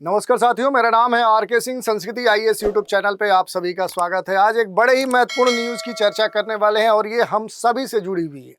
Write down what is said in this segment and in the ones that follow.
नमस्कार साथियों, मेरा नाम है आर.के. सिंह। संस्कृति आईएएस यूट्यूब चैनल पे आप सभी का स्वागत है। आज एक बड़े ही महत्वपूर्ण न्यूज़ की चर्चा करने वाले हैं और ये हम सभी से जुड़ी हुई है,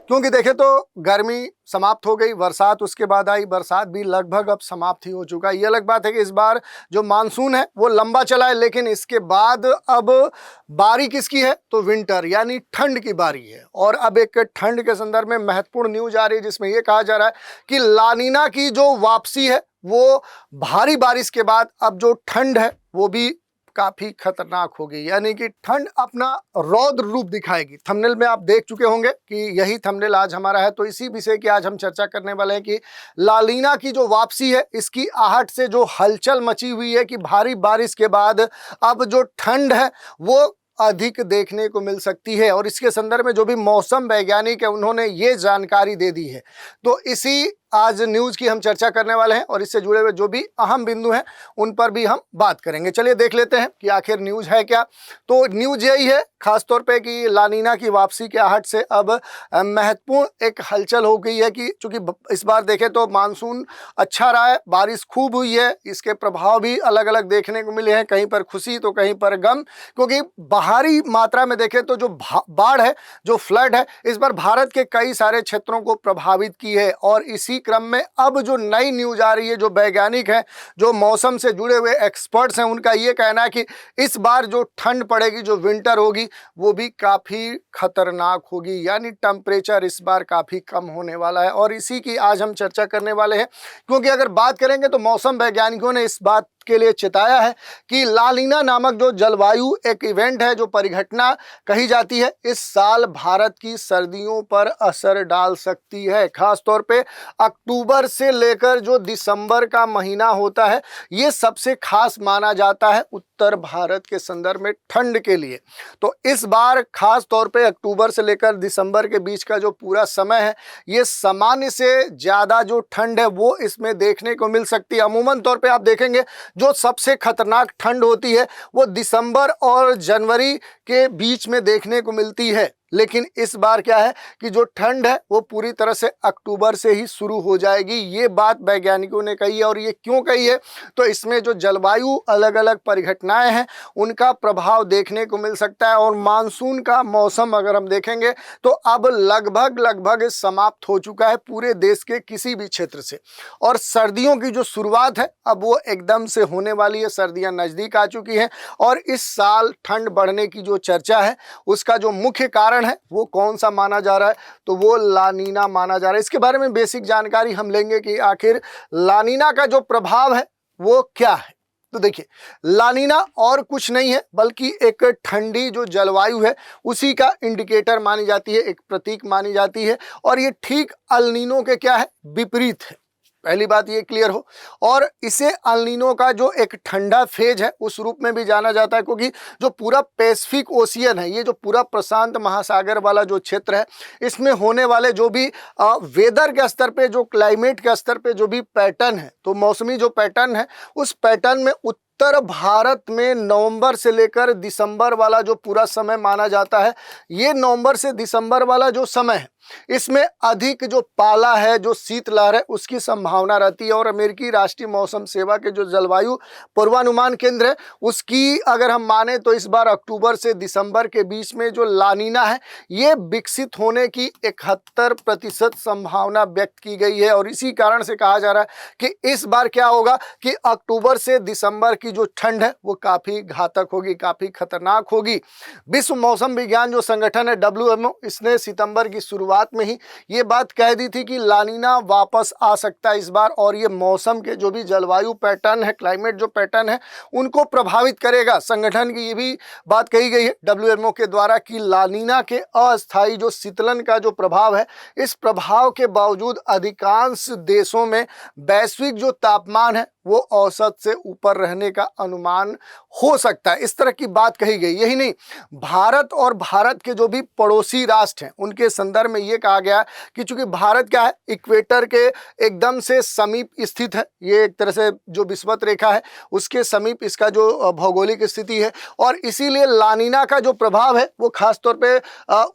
क्योंकि देखें तो गर्मी समाप्त हो गई, बरसात उसके बाद आई। बरसात भी लगभग अब समाप्त ही हो चुका है। ये अलग बात है कि इस बार जो मानसून है वो लंबा चला है, लेकिन इसके बाद अब बारी किसकी है तो विंटर यानी ठंड की बारी है। और अब एक ठंड के संदर्भ में महत्वपूर्ण न्यूज आ रही है, जिसमें ये कहा जा रहा है कि लानीना की जो वापसी है वो भारी बारिश के बाद अब जो ठंड है वो भी काफी खतरनाक होगी, यानी कि ठंड अपना रौद्र रूप दिखाएगी। थंबनेल में आप देख चुके होंगे कि यही थंबनेल आज हमारा है, तो इसी विषय की आज हम चर्चा करने वाले हैं कि लानीना की जो वापसी है, इसकी आहट से जो हलचल मची हुई है कि भारी बारिश के बाद अब जो ठंड है वो अधिक देखने को मिल सकती है। और इसके संदर्भ में जो भी मौसम वैज्ञानिक है उन्होंने ये जानकारी दे दी है, तो इसी आज न्यूज़ की हम चर्चा करने वाले हैं और इससे जुड़े हुए जो भी अहम बिंदु हैं उन पर भी हम बात करेंगे। चलिए देख लेते हैं कि आखिर न्यूज़ है क्या। तो न्यूज़ यही है खासतौर पे कि लानीना की वापसी के आहट से अब महत्वपूर्ण एक हलचल हो गई है कि चूंकि इस बार देखें तो मानसून अच्छा रहा है, बारिश खूब हुई है, इसके प्रभाव भी अलग अलग देखने को मिले हैं, कहीं पर खुशी तो कहीं पर गम, क्योंकि भारी मात्रा में देखें तो जो बाढ़ है, जो फ्लड है, इस बार भारत के कई सारे क्षेत्रों को प्रभावित की है। और इसी क्रम में अब जो नई न्यूज आ रही है, जो वैज्ञानिक हैं, जो मौसम से जुड़े हुए एक्सपर्ट्स हैं, उनका ये कहना है कि इस बार जो ठंड पड़ेगी, जो विंटर होगी, वो भी काफ़ी खतरनाक होगी, यानी टेम्परेचर इस बार काफ़ी कम होने वाला है। और इसी की आज हम चर्चा करने वाले हैं, क्योंकि अगर बात करेंगे तो मौसम वैज्ञानिकों ने इस बात के लिए चेताया है कि लानीना नामक जो जलवायु एक इवेंट है, जो परिघटना कही जाती है, इस साल भारत की सर्दियों पर असर डाल सकती है। खास तौर पे अक्टूबर से लेकर जो दिसंबर का महीना होता है, ये सबसे खास माना जाता है उत्तर भारत के संदर्भ में ठंड के लिए। तो इस बार खास तौर पे अक्टूबर से लेकर दिसंबर के बीच का जो पूरा समय है, ये सामान्य से ज़्यादा जो ठंड है वो इसमें देखने को मिल सकती है। अमूमन तौर पे आप देखेंगे जो सबसे खतरनाक ठंड होती है वो दिसंबर और जनवरी के बीच में देखने को मिलती है, लेकिन इस बार क्या है कि जो ठंड है वो पूरी तरह से अक्टूबर से ही शुरू हो जाएगी। ये बात वैज्ञानिकों ने कही है। और ये क्यों कही है, तो इसमें जो जलवायु अलग अलग परिघटनाएं हैं उनका प्रभाव देखने को मिल सकता है। और मानसून का मौसम अगर हम देखेंगे तो अब लगभग समाप्त हो चुका है पूरे देश के किसी भी क्षेत्र से, और सर्दियों की जो शुरुआत है अब वो एकदम से होने वाली है। सर्दियां नज़दीक आ चुकी हैं और इस साल ठंड बढ़ने की जो चर्चा है उसका जो मुख्य कारण है वो कौन सा माना जा रहा है, तो वो लानीना माना जा रहा है। इसके बारे में बेसिक जानकारी हम लेंगे कि आखिर लानीना का जो प्रभाव है वो क्या है। तो देखिए, लानीना और कुछ नहीं है बल्कि एक ठंडी जो जलवायु है उसी का इंडिकेटर मानी जाती है, एक प्रतीक मानी जाती है। और ये ठीक अल नीनो के क्या है, विपरीत है। पहली बात ये क्लियर हो। और इसे अल नीनो का जो एक ठंडा फेज है उस रूप में भी जाना जाता है, क्योंकि जो पूरा पैसिफिक ओशियन है, ये जो पूरा प्रशांत महासागर वाला जो क्षेत्र है, इसमें होने वाले जो भी वेदर के स्तर पे, जो क्लाइमेट के स्तर पे जो भी पैटर्न है, तो मौसमी जो पैटर्न है, उस पैटर्न में उत्तर भारत में नवंबर से लेकर दिसंबर वाला जो पूरा समय माना जाता है, ये नवंबर से दिसंबर वाला जो समय है इसमें अधिक जो पाला है, जो शीतलहर है, उसकी संभावना रहती है। और अमेरिकी राष्ट्रीय मौसम सेवा के जो जलवायु पूर्वानुमान केंद्र है उसकी अगर हम माने तो इस बार अक्टूबर से दिसंबर के बीच में जो लानीना है ये विकसित होने की 71% संभावना व्यक्त की गई है। और इसी कारण से कहा जा रहा है कि इस बार क्या होगा कि अक्टूबर से दिसंबर की जो ठंड है वो काफ़ी घातक होगी, काफ़ी खतरनाक होगी। विश्व मौसम विज्ञान जो संगठन है WMO, इसने सितंबर की शुरुआत में ही ये बात कह दी थी कि लानीना वापस आ सकता है इस बार, और ये मौसम के जो भी जलवायु पैटर्न है, क्लाइमेट जो पैटर्न है, उनको प्रभावित करेगा। संगठन की ये भी बात कही गई है WMO के द्वारा कि लानीना के अस्थायी जो शीतलन का जो प्रभाव है, इस प्रभाव के बावजूद अधिकांश देशों में वैश्विक जो तापमान है वो औसत से ऊपर रहने का अनुमान हो सकता है, इस तरह की बात कही गई। यही नहीं, भारत और भारत के जो भी पड़ोसी राष्ट्र हैं उनके संदर्भ में ये कहा गया कि चूंकि भारत क्या है, इक्वेटर के एकदम से समीप स्थित है, ये एक तरह से जो विषुवत रेखा है उसके समीप इसका जो भौगोलिक स्थिति है, और इसीलिए लानीना का जो प्रभाव है वो खासतौर पे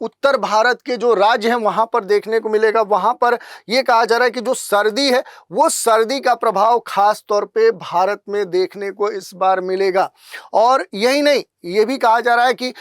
उत्तर भारत के जो राज्य हैं वहाँ पर देखने को मिलेगा। वहाँ पर ये कहा जा रहा है कि जो सर्दी है वो सर्दी का प्रभाव खास तौर तौर पे भारत में देखने को इस बार मिलेगा। और यही नहीं, ये भी कहा जा रहा है कि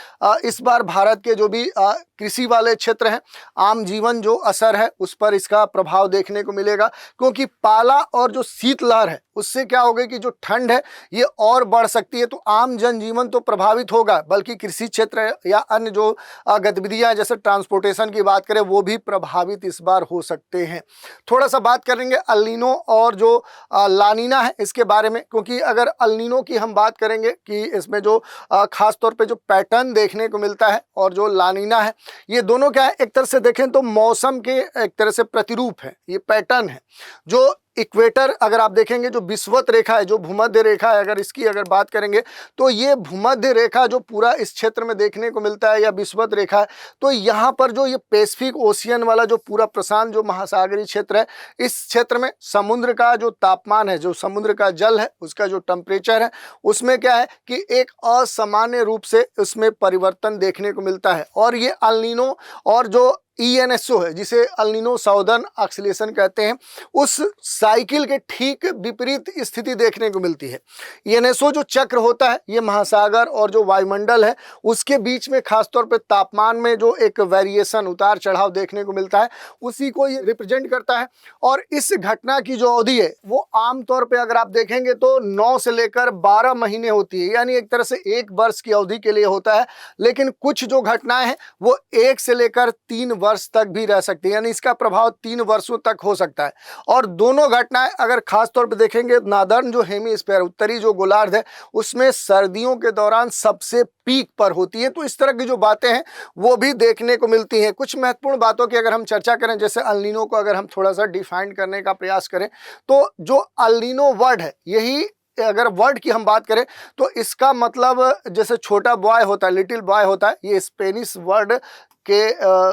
इस बार भारत के जो भी कृषि वाले क्षेत्र हैं, आम जीवन जो असर है उस पर इसका प्रभाव देखने को मिलेगा, क्योंकि पाला और जो शीतलहर है उससे क्या होगा कि जो ठंड है ये और बढ़ सकती है। तो आम जनजीवन तो प्रभावित होगा, बल्कि कृषि क्षेत्र या अन्य जो गतिविधियां जैसे ट्रांसपोर्टेशन की बात करें वो भी प्रभावित इस बार हो सकते हैं। थोड़ा सा बात करेंगे अल नीनो और जो ला नीना है इसके बारे में, क्योंकि अगर अल नीनो की हम बात करेंगे कि इसमें जो खास तौर पे जो पैटर्न देखने को मिलता है और जो ला नीना है, ये दोनों क्या है, एक तरह से देखें तो मौसम के एक तरह से प्रतिरूप है, ये पैटर्न है। जो इक्वेटर अगर आप देखेंगे, जो विषुवत रेखा है, जो भूमध्य रेखा है, अगर इसकी अगर बात करेंगे तो ये भूमध्य रेखा जो पूरा इस क्षेत्र में देखने को मिलता है या विषुवत रेखा है, तो यहाँ पर जो ये पैसिफिक ओशियन वाला जो पूरा प्रशांत जो महासागरीय क्षेत्र है, इस क्षेत्र में समुद्र का जो तापमान है, जो समुद्र का जल है, उसका जो टेम्परेचर है, उसमें क्या है कि एक असामान्य रूप से उसमें परिवर्तन देखने को मिलता है। और ये अल नीनो और जो ENSO है, जिसे अल नीनो साउदर्न ऑस्किलेशन कहते हैं, उस साइकिल के ठीक विपरीत स्थिति देखने को मिलती है। ENSO जो चक्र होता है, ये महासागर और जो वायुमंडल है उसके बीच में खासतौर पे तापमान में जो एक वेरिएशन, उतार चढ़ाव देखने को मिलता है, उसी को ये रिप्रेजेंट करता है। और इस घटना की जो अवधि है वो आमतौर पे अगर आप देखेंगे तो 9 से लेकर 12 महीने होती है, यानी एक तरह से 1 वर्ष की अवधि के लिए होता है। लेकिन कुछ जो घटनाएं हैं वो 1 से लेकर 3 वर्ष तक भी रह सकती है, यानी इसका प्रभाव 3 वर्षों तक हो सकता है। और दोनों घटनाएं अगर खास तौर पे देखेंगे, नादर्न जो हेमीस्फीयर, उत्तरी जो गोलार्ध है, उसमें सर्दियों के दौरान सबसे पीक पर होती है। तो इस तरह की जो बातें हैं वो भी देखने को मिलती हैं। कुछ महत्वपूर्ण बातों की अगर हम चर्चा करें, जैसे अल नीनो को अगर हम थोड़ा सा डिफाइन करने का प्रयास करें, तो जो अल नीनो वर्ड है, यही अगर वर्ड की हम बात करें तो इसका मतलब जैसे छोटा बॉय होता है, लिटिल बॉय होता है, ये स्पेनिश वर्ड के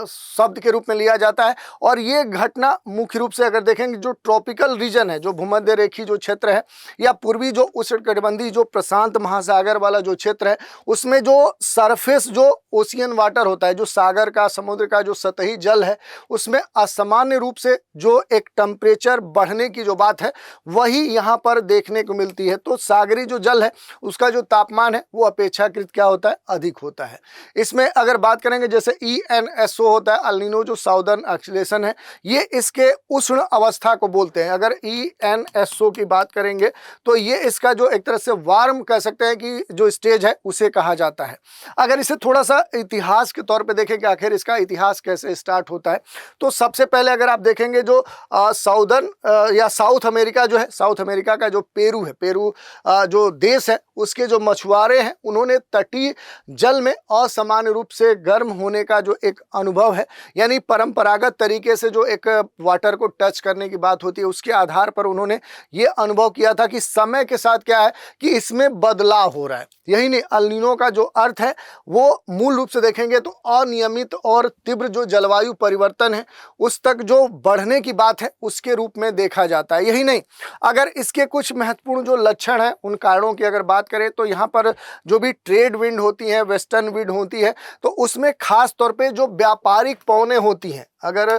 शब्द के रूप में लिया जाता है। और ये घटना मुख्य रूप से अगर देखेंगे जो ट्रॉपिकल रीजन है, जो भूमध्य रेखीय जो क्षेत्र है या पूर्वी जो उष्णकटिबंधीय जो प्रशांत महासागर वाला जो क्षेत्र है, उसमें जो सरफेस जो ओशियन वाटर होता है, जो सागर का, समुद्र का जो सतही जल है, उसमें असामान्य रूप से जो एक टेम्परेचर बढ़ने की जो बात है वही यहाँ पर देखने को मिलती है। तो सागरी जो जल है उसका जो तापमान है वो अपेक्षाकृत क्या होता है, अधिक होता है। इसमें अगर बात करेंगे जैसे ENSO होता है, अल नीनो जो साउदर्न ऑस्किलेशन है, ये इसके उष्ण अवस्था को बोलते हैं। अगर ENSO की बात करेंगे तो ये इसका जो एक तरह से वार्म कह सकते हैं कि जो स्टेज है उसे कहा जाता है। अगर इसे थोड़ा सा इतिहास के तौर पे देखें कि आखिर इसका इतिहास कैसे स्टार्ट होता है, तो सबसे पहले अगर आप देखेंगे जो साउदर्न या साउथ अमेरिका जो है, साउथ अमेरिका का जो पेरू है, पेरू जो देश है, उसके जो मछुआरे हैं उन्होंने तटीय जल में असामान्य रूप से गर्म होने का जो एक अनुभव है, यानी परंपरागत तरीके से जो एक वाटर को टच करने की बात होती है, उसके आधार पर उन्होंने ये अनुभव किया था कि समय के साथ क्या है कि इसमें बदलाव हो रहा है। यही नहीं, अल नीनो का जो अर्थ है वो मूल रूप से देखेंगे तो अनियमित और तीव्र जो जलवायु परिवर्तन है उस तक जो बढ़ने की बात है उसके रूप में देखा जाता है। यही नहीं, अगर इसके कुछ महत्वपूर्ण जो लक्षण हैं, उन कारणों की अगर बात करें तो यहाँ पर जो भी ट्रेड विंड होती है, वेस्टर्न विंड होती है, तो उसमें खास तौर पे जो व्यापारिक पवनें होती हैं, अगर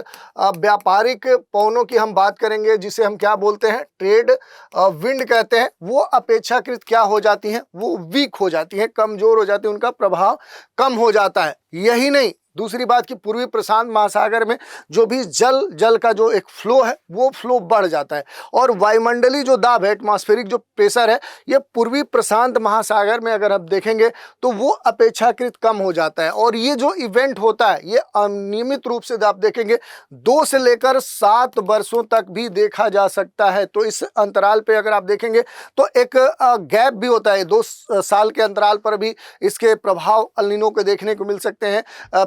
व्यापारिक पवनों की हम बात करेंगे जिसे हम क्या बोलते हैं, ट्रेड विंड कहते हैं, वो अपेक्षाकृत क्या हो जाती हैं, वो वीक हो जाती हैं, कमजोर हो जाती हैं, उनका प्रभाव कम हो जाता है। यही नहीं, दूसरी बात कि पूर्वी प्रशांत महासागर में जो भी जल का जो एक फ्लो है वो फ्लो बढ़ जाता है। और वायुमंडलीय जो दाब है, एटमॉस्फेरिक जो प्रेशर है, ये पूर्वी प्रशांत महासागर में अगर आप देखेंगे तो वो अपेक्षाकृत कम हो जाता है। और ये जो इवेंट होता है ये अनियमित रूप से आप देखेंगे 2 से लेकर 7 वर्षों तक भी देखा जा सकता है। तो इस अंतराल पे अगर आप देखेंगे तो एक गैप भी होता है, 2 साल के अंतराल पर भी इसके प्रभाव अल नीनो को देखने को मिल सकते हैं।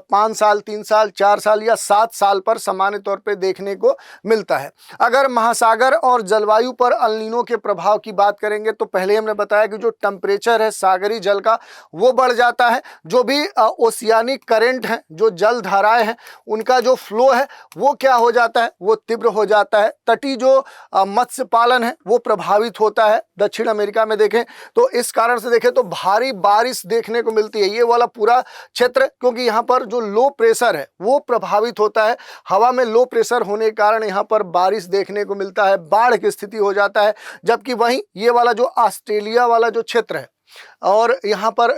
5 साल, 3 साल, 4 साल या 7 साल पर सामान्य तौर पे देखने को मिलता है। अगर महासागर और जलवायु पर अल नीनो के प्रभाव की बात करेंगे तो पहले हमने बताया कि जो टेम्परेचर है सागरी जल का वो बढ़ जाता है, जो भी ओशियानिक करंट है, जो जल धाराएं हैं, उनका जो फ्लो फ्लो है वो क्या हो जाता है, वो तीव्र हो जाता है। तटीय जो मत्स्य पालन है वो प्रभावित होता है दक्षिण अमेरिका में देखें तो। इस कारण से देखें तो भारी बारिश देखने को मिलती है ये वाला पूरा क्षेत्र, क्योंकि यहाँ पर जो लो प्रेशर है वो प्रभावित होता है। हवा में लो प्रेशर होने के कारण यहाँ पर बारिश देखने को मिलता है, बाढ़ की स्थिति हो जाता है। जबकि वहीं ये वाला जो ऑस्ट्रेलिया वाला जो क्षेत्र है और यहाँ पर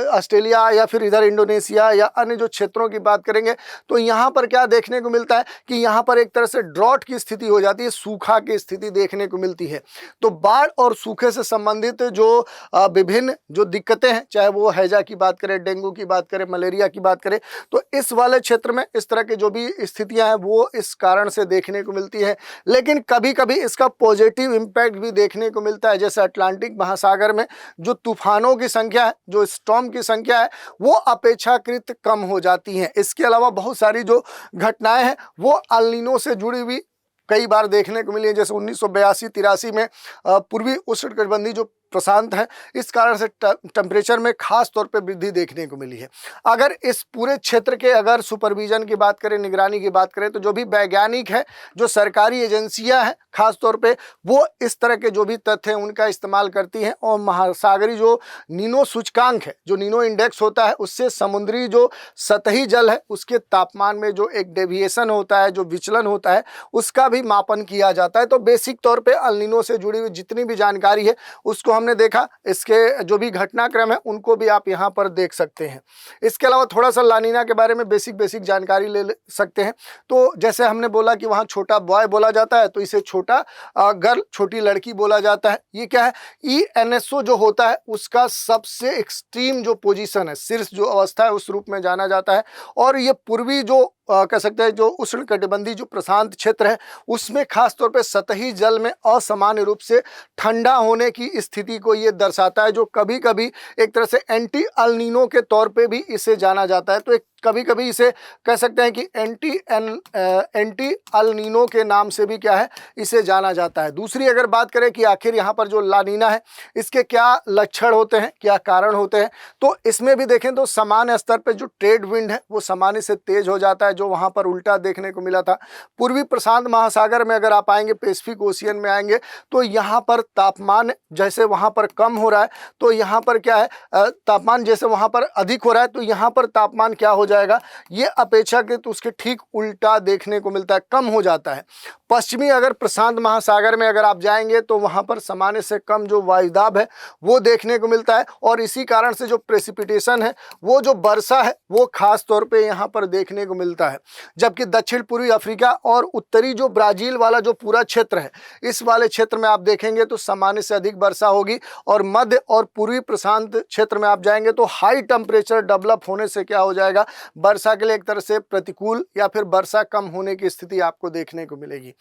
ऑस्ट्रेलिया या फिर इधर इंडोनेशिया या अन्य जो क्षेत्रों की बात करेंगे तो यहाँ पर क्या देखने को मिलता है कि यहाँ पर एक तरह से ड्रॉट की स्थिति हो जाती है, सूखा की स्थिति देखने को मिलती है। तो बाढ़ और सूखे से संबंधित जो विभिन्न जो दिक्कतें हैं, चाहे वो हैजा की बात करें, डेंगू की बात करें, मलेरिया की बात करें, तो इस वाले क्षेत्र में इस तरह की जो भी स्थितियाँ हैं वो इस कारण से देखने को मिलती है। लेकिन कभी कभी इसका पॉजिटिव इम्पैक्ट भी देखने को मिलता है, जैसे अटलांटिक महासागर में जो तूफानों की संख्या है, जो स्टॉर्म की संख्या है वो अपेक्षाकृत कम हो जाती है। इसके अलावा बहुत सारी जो घटनाएं हैं वो अल नीनो से जुड़ी हुई कई बार देखने को मिली है। जैसे 1982-83 में पूर्वी उष्णकटिबंधीय जो प्रशांत है, इस कारण से टेम्परेचर में खास तौर पे वृद्धि देखने को मिली है। अगर इस पूरे क्षेत्र के अगर सुपरविजन की बात करें, निगरानी की बात करें, तो जो भी वैज्ञानिक है, जो सरकारी एजेंसियां हैं खास तौर पे, वो इस तरह के जो भी तथ्य हैं उनका इस्तेमाल करती हैं और महासागरी जो नीनो सूचकांक है, जो नीनो इंडेक्स होता है, उससे समुद्री जो सतही जल है उसके तापमान में जो एक डेविएशन होता है, जो विचलन होता है, उसका भी मापन किया जाता है। तो बेसिक तौर पे अल नीनो से जुड़ी हुई जितनी भी जानकारी है उसको हमने देखा, इसके जो भी घटनाक्रम है उनको भी आप यहाँ पर देख सकते हैं। इसके अलावा थोड़ा सा लानीना के बारे में बेसिक जानकारी ले सकते हैं। तो जैसे हमने बोला कि वहाँ छोटा बॉय बोला जाता है, तो इसे छोटा गर्ल, छोटी लड़की बोला जाता है। ये क्या है, ENSO जो होता है उसका सबसे एक्सट्रीम जो पोजीशन है, शीर्ष जो अवस्था है, उस रूप में जाना जाता है। और ये पूर्वी जो कह सकते हैं जो उष्णकटिबंधीय जो प्रशांत क्षेत्र है उसमें खास तौर पे सतही जल में असामान्य रूप से ठंडा होने की स्थिति को ये दर्शाता है, जो कभी कभी एक तरह से एंटी अल नीनो के तौर पे भी इसे जाना जाता है। तो एक कभी कभी इसे कह सकते हैं कि एंटी अल नीनो के नाम से भी क्या है, इसे जाना जाता है। दूसरी अगर बात करें कि आखिर यहाँ पर जो लानीना है इसके क्या लक्षण होते हैं, क्या कारण होते हैं, तो इसमें भी देखें तो सामान्य स्तर पर जो ट्रेड विंड है वो सामान्य से तेज हो जाता है, जो वहाँ पर उल्टा देखने को मिला था। पूर्वी प्रशांत महासागर में अगर आप आएंगे, पैसिफिक ओशियन में आएंगे, तो यहाँ पर तापमान जैसे वहाँ पर कम हो रहा है, तो यहाँ पर क्या है, तापमान जैसे वहाँ पर अधिक हो रहा है, तो यहाँ पर तापमान क्या हो जाएगा, ये अपेक्षाकृत उसके ठीक उल्टा देखने को मिलता है, कम हो जाता है। पश्चिमी अगर प्रशांत महासागर में अगर आप जाएंगे तो वहाँ पर सामान्य से कम जो वायुदाब है वो देखने को मिलता है, और इसी कारण से जो प्रेसिपिटेशन है, वो जो वर्षा है, वो खास तौर पे यहाँ पर देखने को मिलता है। जबकि दक्षिण पूर्वी अफ्रीका और उत्तरी जो ब्राजील वाला जो पूरा क्षेत्र है, इस वाले क्षेत्र में आप देखेंगे तो सामान्य से अधिक वर्षा होगी, और मध्य और पूर्वी प्रशांत क्षेत्र में आप जाएंगे तो हाई टेम्परेचर डेवलप होने से क्या हो जाएगा, वर्षा के लिए एक तरह से प्रतिकूल या फिर वर्षा कम होने की स्थिति आपको देखने को मिलेगी।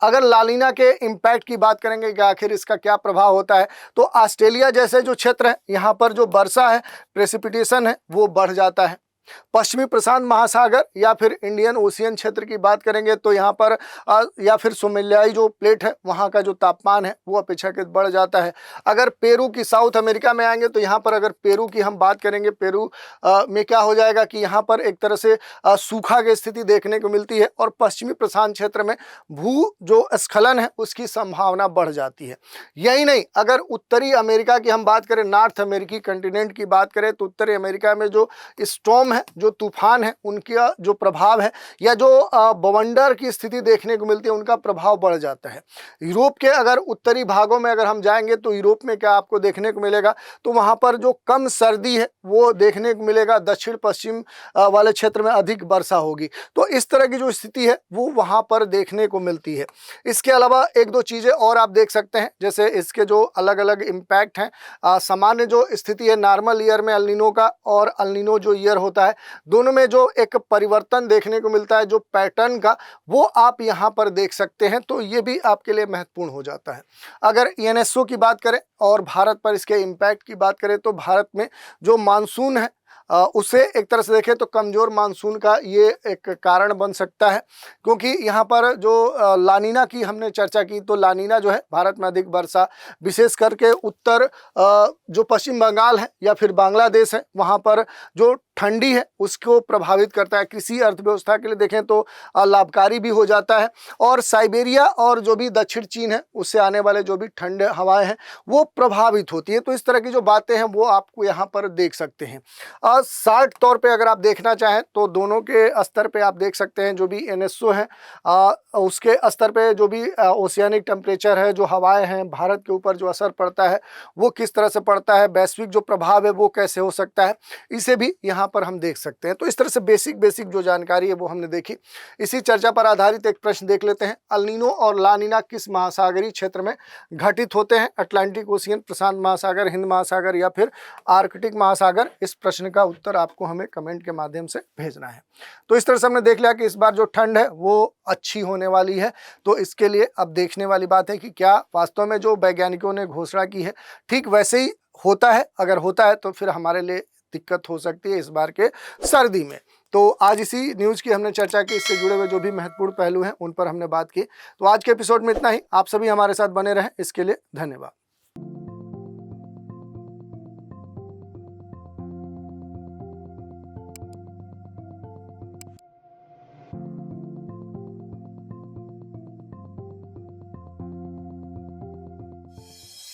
अगर लानीना के इम्पैक्ट की बात करेंगे कि आखिर इसका क्या प्रभाव होता है, तो ऑस्ट्रेलिया जैसे जो क्षेत्र है यहाँ पर जो वर्षा है, प्रेसिपिटेशन है, वो बढ़ जाता है। पश्चिमी प्रशांत महासागर या फिर इंडियन ओशियन क्षेत्र की बात करेंगे तो यहाँ पर या फिर सोमेलियाई जो प्लेट है वहाँ का जो तापमान है वो अपेक्षाकृत बढ़ जाता है। अगर पेरू की साउथ अमेरिका में आएंगे तो यहाँ पर अगर पेरू की हम बात करेंगे, पेरू में क्या हो जाएगा कि यहाँ पर एक तरह से सूखा की स्थिति देखने को मिलती है, और पश्चिमी प्रशांत क्षेत्र में भू जो स्खलन है उसकी संभावना बढ़ जाती है। यही नहीं, अगर उत्तरी अमेरिका की हम बात करें, नॉर्थ अमेरिकी कंटिनेंट की बात करें, तो उत्तरी अमेरिका में जो स्टॉर्म जो तूफान है उनका जो प्रभाव है या जो बवंडर की स्थिति देखने को मिलती है उनका प्रभाव बढ़ जाता है। यूरोप के अगर उत्तरी भागों में अगर हम जाएंगे तो यूरोप में क्या आपको देखने को मिलेगा, तो वहां पर जो कम सर्दी है वो देखने को मिलेगा, दक्षिण पश्चिम वाले क्षेत्र में अधिक वर्षा होगी। तो इस तरह की जो स्थिति है वो वहां पर देखने को मिलती है। इसके अलावा एक दो चीजें और आप देख सकते हैं, जैसे इसके जो अलग अलग इम्पैक्ट हैं, सामान्य जो स्थिति है नॉर्मल ईयर में अल नीनो का और अल नीनो जो ईयर होता है, दोनों में जो एक परिवर्तन देखने को मिलता है जो पैटर्न का, वो आप यहां पर देख सकते हैं। तो ये भी आपके लिए महत्वपूर्ण हो जाता है। अगर ENSO की बात करें और भारत पर इसके इम्पैक्ट की बात करें तो भारत में जो मानसून है उससे एक तरह से देखें तो कमज़ोर मानसून का ये एक कारण बन सकता है, क्योंकि यहाँ पर जो लानीना की हमने चर्चा की, तो लानीना जो है भारत में अधिक वर्षा, विशेष करके उत्तर जो पश्चिम बंगाल है या फिर बांग्लादेश है, वहाँ पर जो ठंडी है उसको प्रभावित करता है। कृषि अर्थव्यवस्था के लिए देखें तो लाभकारी भी हो जाता है, और साइबेरिया और जो भी दक्षिण चीन है उससे आने वाले जो भी ठंडे हवाएं हैं वो प्रभावित होती है। तो इस तरह की जो बातें हैं वो आपको यहाँ पर देख सकते हैं। शार्ट तौर पे अगर आप देखना चाहें तो दोनों के स्तर पे आप देख सकते हैं, जो भी एनएसओ है उसके स्तर पे जो भी ओशियानिक टेम्परेचर है, जो हवाएं हैं, भारत के ऊपर जो असर पड़ता है वो किस तरह से पड़ता है, वैश्विक जो प्रभाव है वो कैसे हो सकता है, इसे भी यहाँ पर हम देख सकते हैं। तो इस तरह से बेसिक जो जानकारी है वो हमने देखी। इसी चर्चा पर आधारित एक प्रश्न देख लेते हैं, अल नीनो और ला नीना किस महासागरीय क्षेत्र में घटित होते हैं? अटलांटिक ओशियन, प्रशांत महासागर, हिंद महासागर या फिर आर्कटिक महासागर? इस प्रश्न का उत्तर आपको हमें कमेंट के माध्यम से भेजना है। तो इस तरह से हमने देख लिया कि इस बार जो ठंड है वो अच्छी होने वाली है। तो इसके लिए अब देखने वाली बात है कि क्या वास्तव में जो वैज्ञानिकों ने घोषणा की है ठीक वैसे ही होता है। अगर होता है तो फिर हमारे लिए दिक्कत हो सकती है इस बार के सर्दी में। तो आज इसी न्यूज़ की हमने चर्चा की, इससे जुड़े हुए जो भी महत्वपूर्ण पहलू हैं उन पर हमने बात की। तो आज के एपिसोड में इतना ही। आप सभी हमारे साथ बने रहें, इसके लिए धन्यवाद।